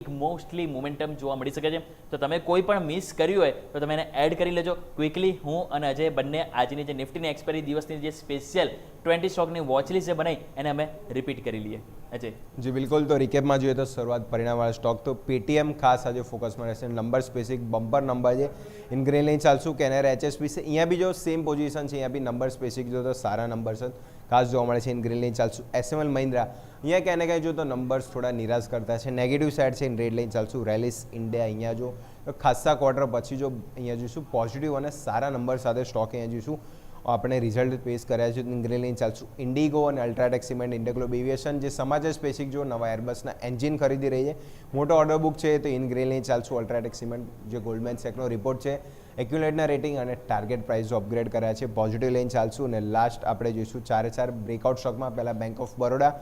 Mostly momentum જોવા મળી શકે છે. તો તમે કોઈ પણ મિસ કર્યું હોય તો તમે એને એડ કરી લેજો ક્વિકલી. હું અને અજય બંને આજની જે નિફ્ટીની એક્સપાયરી દિવસની જે સ્પેશિયલ 20 સ્ટોકની વોચલિસ્ટ બનાવી એને અમે રિપીટ કરી લઈએ. અજય જી બિલકુલ. તો રિકેપમાં જોઈએ તો શરૂઆત પરિણામવાળા સ્ટોક તો પેટીએમ ખાસ આજે ફોકસમાં રહેશે. નંબર સ્પેસિફિક બમ્પર નંબર છે. ઇનગ્રેન લઈને ચાલશું કેનર HSBC અહીંયા બી જો સેમ પોઝિશન છે. અહીંયા બી નંબર સ્પેસિફિક જો તો સારા નંબર છે ખાસ જોવા મળે છે. ઇનગ્રેન લઈને ચાલશું. SML મહિન્દ્રા અહીંયા ક્યાં ને ક્યાં જો તો નંબર્સ થોડા નિરાશ કરતા છે. નેગેટિવ સાઇડ છે. ઇન રેડ લઈને ચાલશું. રેલિસ ઇન્ડિયા અહીંયા જો ખાસા ક્વાર્ટર પછી જો અહીંયા જોઈશું પોઝિટિવ અને સારા નંબર સાથે સ્ટોક અહીંયા જોઈશું આપણે રિઝલ્ટ પેશ કર્યા છે. ઇનગ્રેન લઈને ચાલશું. ઇન્ડિગો અને અલ્ટ્રાટેક સિમેન્ટ, ઇન્ડોગ્લોબ એવિએશન જે સમાચાર સ્પેસિફિક જો નવા એરબસના એન્જિન ખરીદી રહી છે, મોટો ઓર્ડર બુક છે તો ઇનગ્રેન લઈને ચાલશું. અલ્ટ્રાટેક સિમેન્ટ જે ગોલ્ડમેન સેકનો રિપોર્ટ છે, એક્યુલેટના રેટિંગ અને ટાર્ગેટ પ્રાઇસ અપગ્રેડ કર્યા છે, પોઝિટિવ લઈને ચાલશું. અને લાસ્ટ આપણે જોઈશું 4 બ્રેકઆઉટ સ્ટોકમાં. પહેલાં બેંક ઓફ બરોડા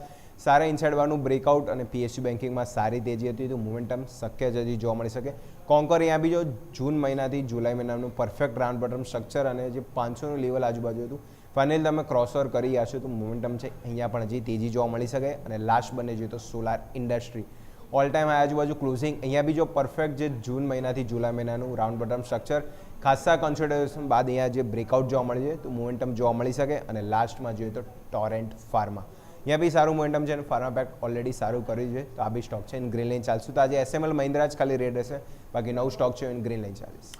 સારા ઇનસાઇડવાનું બ્રેકઆઉટ અને PSU બેન્કિંગમાં સારી તેજી હતી તો મોમેન્ટમ શક્ય જ હજી જોવા મળી શકે. કોન્કર અહીંયા બી જો જૂન મહિનાથી જુલાઈ મહિનાનું પરફેક્ટ રાઉન્ડ બોટમ સ્ટ્રક્ચર અને જે 500નું લેવલ આજુબાજુ હતું ફાઇનલ તમે ક્રોસઓવર કરી ગયા છો તો મોમેન્ટમ છે અહીંયા પણ હજી તેજી જોવા મળી શકે. અને લાસ્ટ બને જોઈએ તો સોલાર ઇન્ડસ્ટ્રી ઓલ ટાઈમ આજુબાજુ ક્લોઝિંગ અહીંયા બી જો પરફેક્ટ જે જૂન મહિનાથી જુલાઈ મહિનાનું રાઉન્ડ બોટમ સ્ટ્રક્ચર ખાસા કન્સોલિડેશન બાદ અહીંયા જે બ્રેકઆઉટ જોવા મળી છે તો મોમેન્ટમ જોવા મળી શકે. અને લાસ્ટમાં જોઈએ તો ટોરેન્ટ ફાર્મા અહીંયા બી સારું મોમેન્ટમ છે અને ફાર્મા પેક ઓલરેડી સારું કર્યું છે તો આ બી સ્ટોક છે. ઇન ગ્રીન લાઇન ચાલશું. તો આજે SML મહિન્દ્રા જ ખાલી રેડ રહેશે, બાકી 9 સ્ટોક છે ઇન ગ્રીન લાઇન ચાલીસ.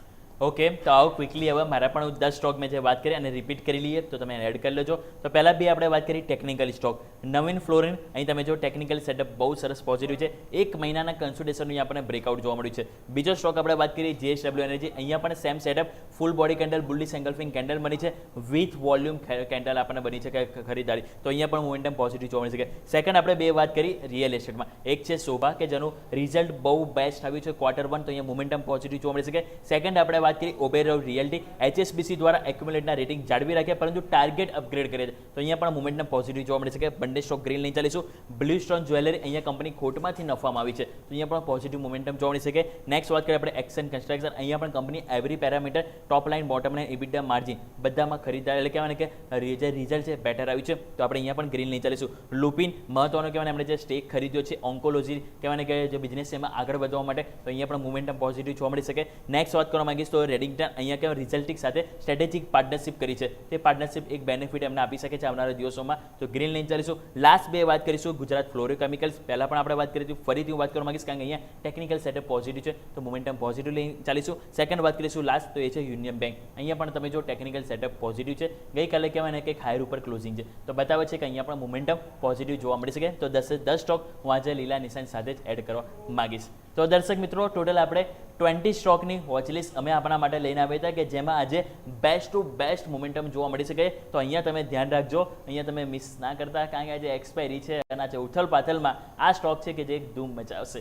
ઓકે, તો આવો ક્વિકલી હવે મારા પણ 10 સ્ટોક મેં જે વાત કરી અને રિપીટ કરી લઈએ તો તમે એડ કરી લેજો. તો પહેલાં બી આપણે વાત કરી ટેકનિકલ સ્ટોક. નવીન ફ્લોરિન અહીં તમે જો ટેકનિકલ સેટઅપ બહુ સરસ પોઝિટિવ છે. 1 મહિનાના કન્સોલિડેશનનું આપણને બ્રેકઆઉટ જોવા મળ્યું છે. બીજો સ્ટોક આપણે વાત કરીએ JSW એનર્જી. અહીંયા પણ same setup, full body candle, bullish engulfing candle બની છે, વિથ વોલ્યુમ કેન્ડલ આપણને બની છે ખરીદારી. તો અહીંયા પણ મોમેન્ટમ પોઝિટિવ જોવા મળી શકે. સેકન્ડ આપણે બે વાત કરી રિયલ એસ્ટેટમાં. એક છે શોભા કે જેનું રિઝલ્ટ બહુ બેસ્ટ આવ્યું છે Q1 તો અહીંયા મોમેન્ટમ પોઝિટિવ જોવા મળી શકે. સેકન્ડ આપણે વાત કરી ઓબેરો રિયલ્ટી. HSBC દ્વારા એક્યુમ્યુલેટના રેટિંગ જાળવી રાખ્યા પરંતુ ટાર્ગેટ અપગ્રેડ કરે છે તો અહીંયા પણ મોમેન્ટમ પોઝિટિવ જોવા મળી શકે. બંને સ્ટોક ગ્રીન લઈને ચાલીશું. બ્લુ સ્ટોન જ્વેલરી અહીંયા કંપની ખોટમાંથી નફામાં આવી છે તો અહીંયા પણ પોઝિટિવ મોમેન્ટમ જોવા મળી શકે. નેક્સ્ટ વાત કરીએ આપણે એક્શન કન્સ્ટ્રક્શન. અહીંયા પણ company every parameter top line, bottom line, EBITDA margin બધામાં ખરીદાર એટલે કહેવાય કે જે રિઝલ્ટ છે બેટર આવ્યું છે તો આપણે અહીંયા પણ ગ્રીન લઈને ચાલીશું. લુપિન મહત્વનો કહેવાય એમણે જે સ્ટેક ખરીદ્યો છે ઓન્કોલોજી કહેવાય કે જે બિઝનેસ છે એમાં આગળ વધવા માટે તો અહીંયા પણ મોમેન્ટમ પોઝિટિવ જોવા મળી શકે. નેક્સ્ટ વાત કરવા માંગીશ તો રેડિંગ્ટન અહીંયા કે રિઝલ્ટિક સાથે સ્ટ્રેટેજિક પાર્ટનરશિપ કરી છે તે પાર્ટનરશિપ એક બેનિફિટ એમને આપી શકે છે આવનારા દિવસોમાં તો ગ્રીન લઈને ચાલીશું. લાસ્ટ બે વાત કરીશું ગુજરાત ફ્લોરોકેમિકલ્સ. પહેલાં પણ આપણે વાત કરી હતી, ફરીથી હું વાત કરવા માંગીશ કારણ કે અહીંયા ટેકનિકલ સેટઅપ પોઝિટિવ છે તો મોમેન્ટમ પોઝિટિવ લઈને ચાલીશું. સેકન્ડ વાત કરીશું લાસ્ટ તો એ છે યુનિયન બેંક. અહીંયા પણ તમે જો ટેકનિકલ સેટઅપ પોઝિટિવ છે, ગઈકાલે કહેવાય ને કે હાયર ઉપર ક્લોઝિંગ છે તો બતાવે છે કે અહીંયા પણ મોમેન્ટમ પોઝિટિવ જોવા મળી શકે. તો 10 સ્ટોક હું આજે લીલા નિશાન સાથે જ એડ કરવા માંગીશ. તો દર્શક મિત્રો ટોટલ આપણે 20 સ્ટોકની વોચલિસ્ટ અમે આપણા માટે લઈને આવ્યા હતા કે જેમાં આજે બેસ્ટ ટુ બેસ્ટ મોમેન્ટમ જોવા મળી શકે. તો અહીંયા તમે ધ્યાન રાખજો, અહીંયા તમે મિસ ના કરતા કારણ કે આજે એક્સપાયરી છે અને આજે ઉથલ પાથલમાં આ સ્ટોક છે કે જે ધૂમ મચાવશે.